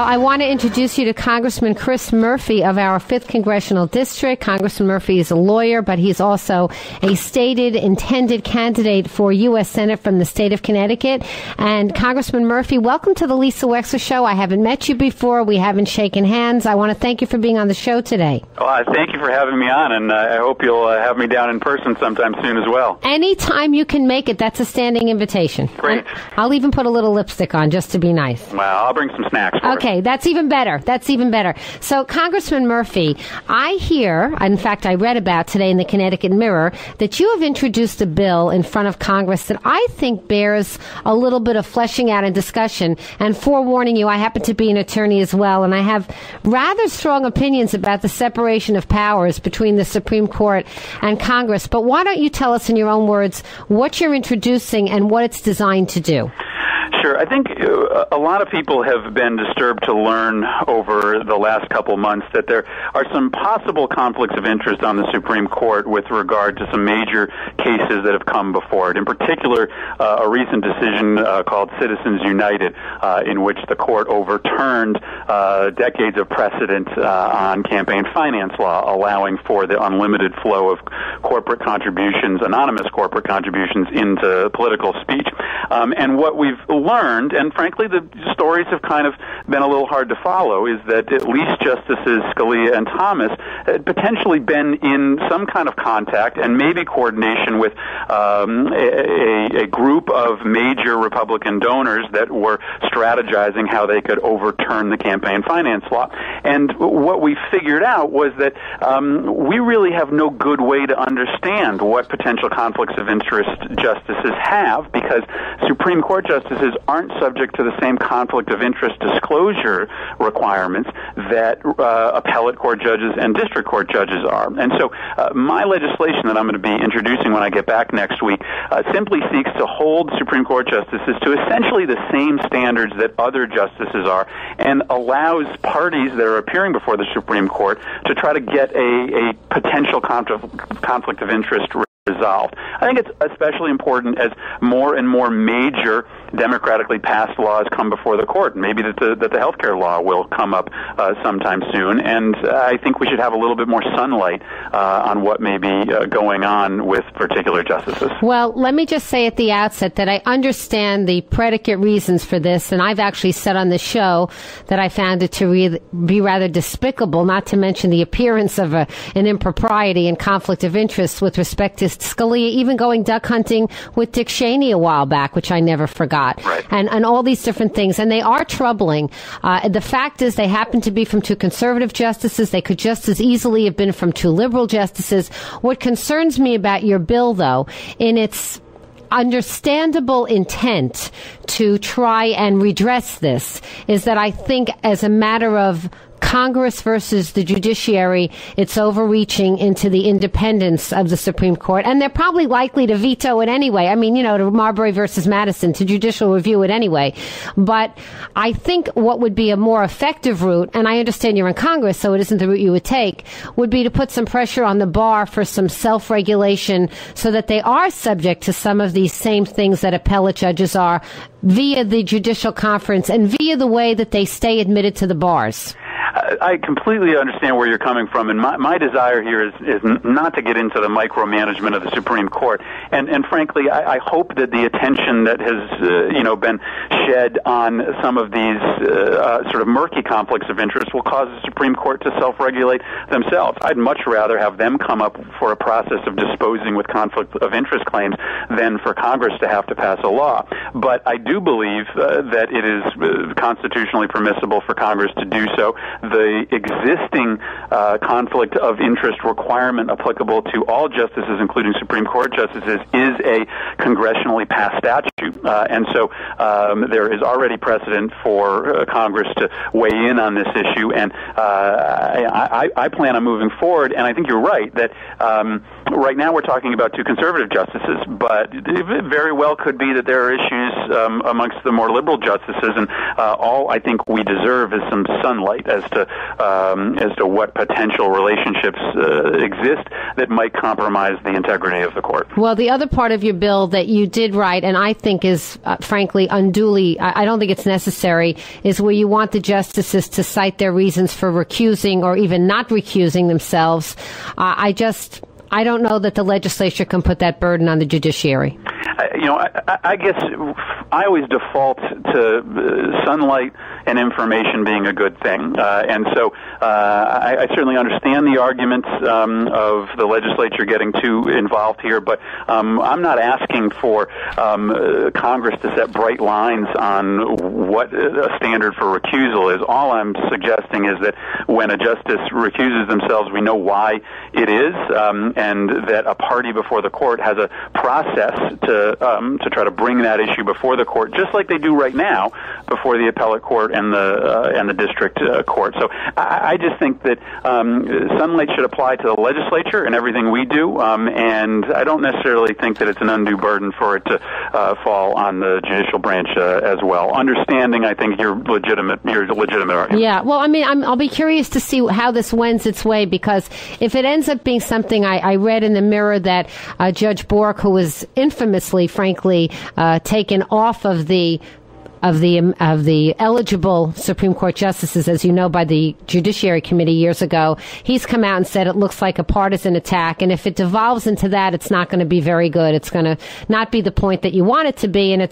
I want to introduce you to Congressman Chris Murphy of our 5th Congressional District. Congressman Murphy is a lawyer, but he's also a stated intended candidate for U.S. Senate from the state of Connecticut. And Congressman Murphy, welcome to the Lisa Wexler Show. I haven't met you before. We haven't shaken hands. I want to thank you for being on the show today. Well, thank you for having me on, and I hope you'll have me down in person sometime soon as well. Anytime you can make it, that's a standing invitation. Great. And I'll even put a little lipstick on just to be nice. Well, I'll bring some snacks for Okay, that's even better. That's even better. So, Congressman Murphy, I hear, in fact, I read about today in the Connecticut Mirror, that you have introduced a bill in front of Congress that I think bears a little bit of fleshing out and discussion. And forewarning you, I happen to be an attorney as well, and I have rather strong opinions about the separation of powers between the Supreme Court and Congress. But why don't you tell us in your own words what you're introducing and what it's designed to do? Sure. I think a lot of people have been disturbed to learn over the last couple months that there are some possible conflicts of interest on the Supreme Court with regard to some major cases that have come before it. In particular, a recent decision called Citizens United, in which the court overturned decades of precedent on campaign finance law, allowing for the unlimited flow of corporate contributions, anonymous corporate contributions, into political speech. And what we've learned, and frankly the stories have kind of been a little hard to follow, is that at least Justices Scalia and Thomas had potentially been in some kind of contact and maybe coordination with a group of major Republican donors that were strategizing how they could overturn the campaign finance law. And what we figured out was that we really have no good way to understand what potential conflicts of interest justices have, because Supreme Court justices aren't subject to the same conflict of interest disclosure requirements that appellate court judges and district court judges are. And so my legislation that I'm going to be introducing when I get back next week simply seeks to hold Supreme Court justices to essentially the same standards that other justices are, and allows parties that are appearing before the Supreme Court to try to get a potential conflict of interest resolved. I think it's especially important as more and more major democratically passed laws come before the court. Maybe that the health care law will come up sometime soon, and I think we should have a little bit more sunlight on what may be going on with particular justices. Well, let me just say at the outset that I understand the predicate reasons for this, and I've actually said on the show that I found it to be rather despicable, not to mention the appearance of an impropriety and conflict of interest with respect to Scalia even going duck hunting with Dick Cheney a while back, which I never forgot. Right. And all these different things. And they are troubling. The fact is they happen to be from two conservative justices. They could just as easily have been from two liberal justices. What concerns me about your bill, though, in its understandable intent to try and redress this, is that I think as a matter of Congress versus the judiciary, it's overreaching into the independence of the Supreme Court. And they're probably likely to veto it anyway. I mean, to Marbury versus Madison, to judicial review it anyway. But I think what would be a more effective route, and I understand you're in Congress, so it isn't the route you would take, would be to put some pressure on the bar for some self-regulation so that they are subject to some of these same things that appellate judges are via the judicial conference and via the way that they stay admitted to the bars. I completely understand where you're coming from, and my desire here is not to get into the micromanagement of the Supreme Court. And frankly, I hope that the attention that has been shed on some of these sort of murky conflicts of interest will cause the Supreme Court to self-regulate themselves. I'd much rather have them come up for a process of disposing with conflict of interest claims than for Congress to have to pass a law. But I do believe that it is constitutionally permissible for Congress to do so. The existing conflict of interest requirement applicable to all justices, including Supreme Court justices, is a congressionally passed statute. And so there is already precedent for Congress to weigh in on this issue. And I plan on moving forward. And I think you're right that right now we're talking about two conservative justices, but it very well could be that there are issues amongst the more liberal justices. And all I think we deserve is some sunlight as to to what potential relationships exist that might compromise the integrity of the court. Well, the other part of your bill that you did write, and I think is frankly unduly, I don't think it's necessary, is where you want the justices to cite their reasons for recusing or even not recusing themselves. I don't know that the legislature can put that burden on the judiciary. I guess I always default to sunlight and information being a good thing. And so I certainly understand the arguments of the legislature getting too involved here, but I'm not asking for Congress to set bright lines on what a standard for recusal is. All I'm suggesting is that when a justice recuses themselves, we know why it is, and that a party before the court has a process to try to bring that issue before the court, just like they do right now before the appellate court and the district court. So I just think that sunlight should apply to the legislature and everything we do, and I don't necessarily think that it's an undue burden for it to fall on the judicial branch as well. Understanding, I think, your legitimate argument. Yeah, well, I mean, I'll be curious to see how this wends its way, because if it ends up being something I read in the Mirror that Judge Bork, who was infamously, frankly, taken off of the eligible Supreme Court justices, as you know, by the Judiciary Committee years ago, he's come out and said it looks like a partisan attack, and if it devolves into that, it's not going to be very good. It's going to not be the point that you want it to be, and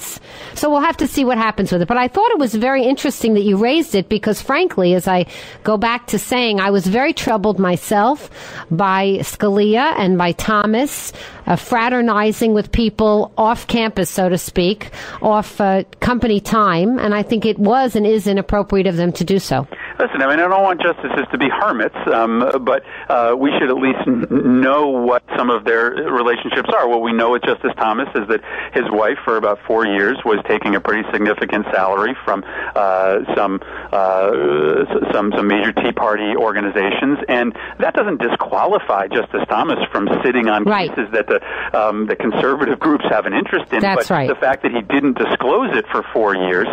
so we'll have to see what happens with it. But I thought it was very interesting that you raised it, because frankly, as I go back to saying, I was very troubled myself by Scalia and by Thomas fraternizing with people off campus, so to speak, off company time, and I think it was and is inappropriate of them to do so. Listen, I mean, I don't want justices to be hermits, but we should at least know what some of their relationships are. What we know with Justice Thomas is that his wife, for about 4 years, was taking a pretty significant salary from some major Tea Party organizations, and that doesn't disqualify Justice Thomas from sitting on cases that the conservative groups have an interest in. That's right. The fact that he didn't disclose it for 4 years,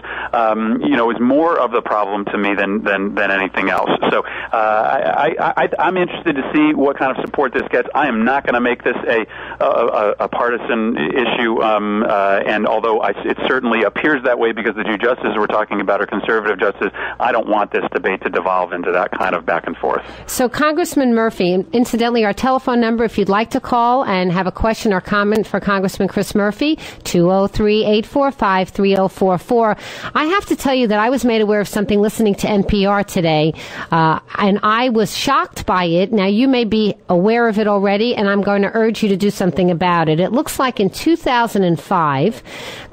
is more of the problem to me than anything else. So I'm interested to see what kind of support this gets. I am not going to make this a partisan issue, and although it certainly appears that way because the two justices we're talking about are conservative justices, I don't want this debate to devolve into that kind of back and forth. So, Congressman Murphy, incidentally, our telephone number, if you'd like to call and have a question or comment for Congressman Chris Murphy, 203-845-3044. I have to tell you that I was made aware of something listening to NPR today, and I was shocked by it. Now, you may be aware of it already, and I'm going to urge you to do something about it. It looks like in 2005,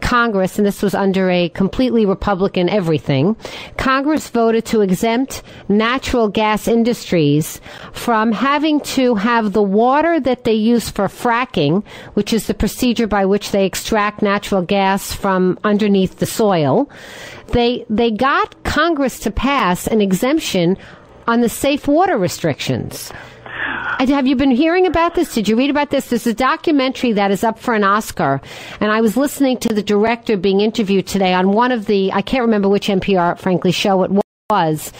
Congress, and this was under a completely Republican everything, Congress voted to exempt natural gas industries from having to have the water that they use for fracking, which is the procedure by which they extract natural gas from underneath the soil. They got Congress to pass an exemption on the safe water restrictions. Have you been hearing about this? Did you read about this? There's a documentary that is up for an Oscar, and I was listening to the director being interviewed today on one of the, I can't remember which NPR, frankly, show it was.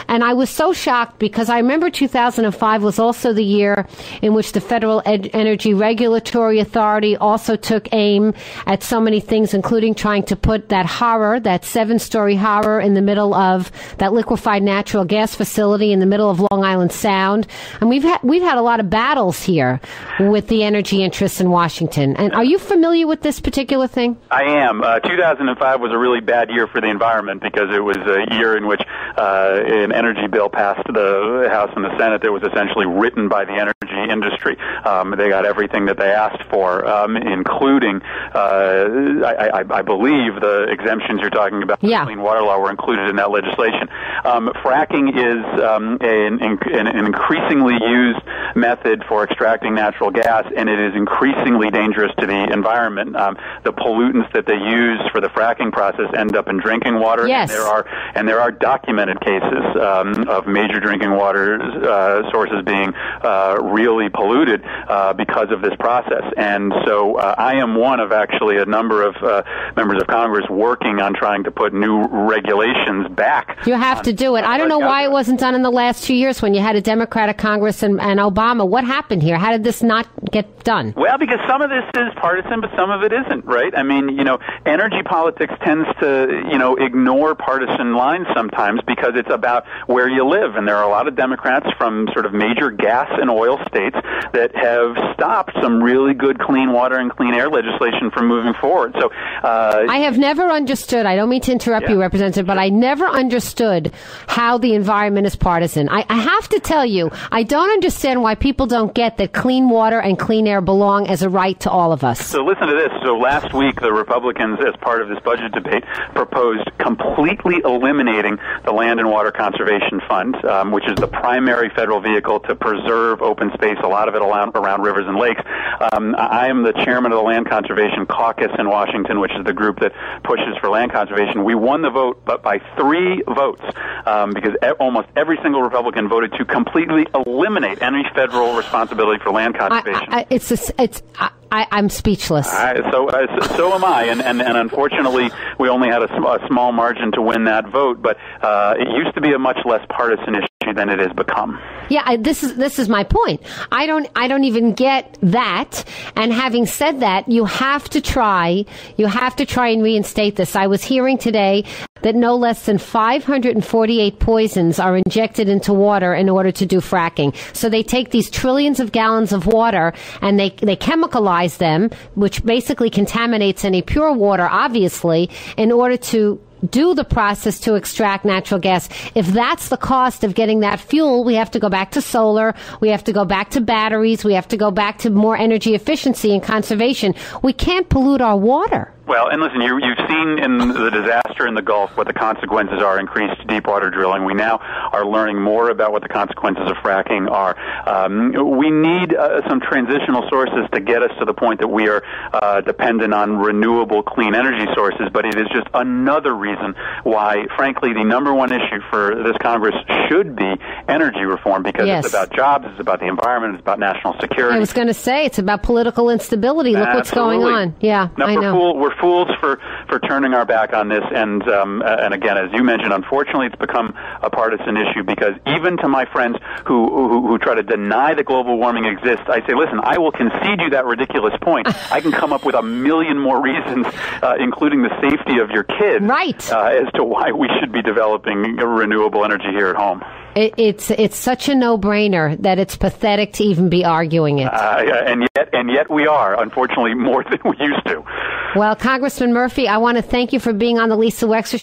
And I was so shocked because I remember 2005 was also the year in which the Federal Energy Regulatory Authority also took aim at so many things, including trying to put that 7-story horror in the middle of that liquefied natural gas facility in the middle of Long Island Sound. And we've had a lot of battles here with the energy interests in Washington. And are you familiar with this particular thing? I am. 2005 was a really bad year for the environment because it was a year in which an energy bill passed the House and the Senate that was essentially written by the energy industry. They got everything that they asked for, including, I believe, the exemptions you're talking about. The Clean Water Law were included in that legislation. Fracking is an increasingly used method for extracting natural gas, and it is increasingly dangerous to the environment. The pollutants that they use for the fracking process end up in drinking water. Yes. And there are documents documented cases of major drinking water sources being really polluted because of this process. And so I am one of actually a number of members of Congress working on trying to put new regulations back. You have to do it. I don't know why it wasn't done in the last 2 years when you had a Democratic Congress and Obama. What happened here? How did this not get done? Well, because some of this is partisan, but some of it isn't, right? I mean, energy politics tends to, ignore partisan lines sometimes because it's about where you live. And there are a lot of Democrats from sort of major gas and oil states that have stopped some really good clean water and clean air legislation from moving forward. So I have never understood, I don't mean to interrupt you, Representative, but I never understood how the environment is partisan. I have to tell you, I don't understand why people don't get that clean water and clean air belong as a right to all of us. So listen to this. So last week, the Republicans, as part of this budget debate, proposed completely eliminating the Land and Water Conservation Fund, which is the primary federal vehicle to preserve open space, a lot of it around rivers and lakes. I am the chairman of the Land Conservation Caucus in Washington, which is the group that pushes for land conservation. We won the vote, but by 3 votes, because almost every single Republican voted to completely eliminate any federal responsibility for land conservation. I'm speechless. So am I, and unfortunately, we only had a small margin to win that vote. But it used to be a much less partisan issue than it has become. Yeah, this is my point. I don't even get that. And having said that, you have to try and reinstate this. I was hearing today that no less than 548 poisons are injected into water in order to do fracking. So they take these trillions of gallons of water and they chemicalize them, which basically contaminates any pure water, obviously, in order to do the process to extract natural gas. If that's the cost of getting that fuel, we have to go back to solar, we have to go back to batteries, we have to go back to more energy efficiency and conservation. We can't pollute our water. Well, and listen, you've seen in the disaster in the Gulf what the consequences are, increased deep water drilling. We now are learning more about what the consequences of fracking are. We need some transitional sources to get us to the point that we are dependent on renewable, clean energy sources, but it is just another reason why, frankly, the number one issue for this Congress should be energy reform, because it's about jobs, it's about the environment, it's about national security. I was going to say, it's about political instability. Look what's going on. Yeah, I know. We're fools for turning our back on this, and again, as you mentioned, unfortunately, it's become a partisan issue, because even to my friends who try to deny that global warming exists, I say, listen, I will concede you that ridiculous point. I can come up with a million more reasons, including the safety of your kids, as to why we should be developing renewable energy here at home. It's such a no-brainer that it's pathetic to even be arguing it. And yet we are, unfortunately, more than we used to. Well, Congressman Murphy, I want to thank you for being on the Lisa Wexler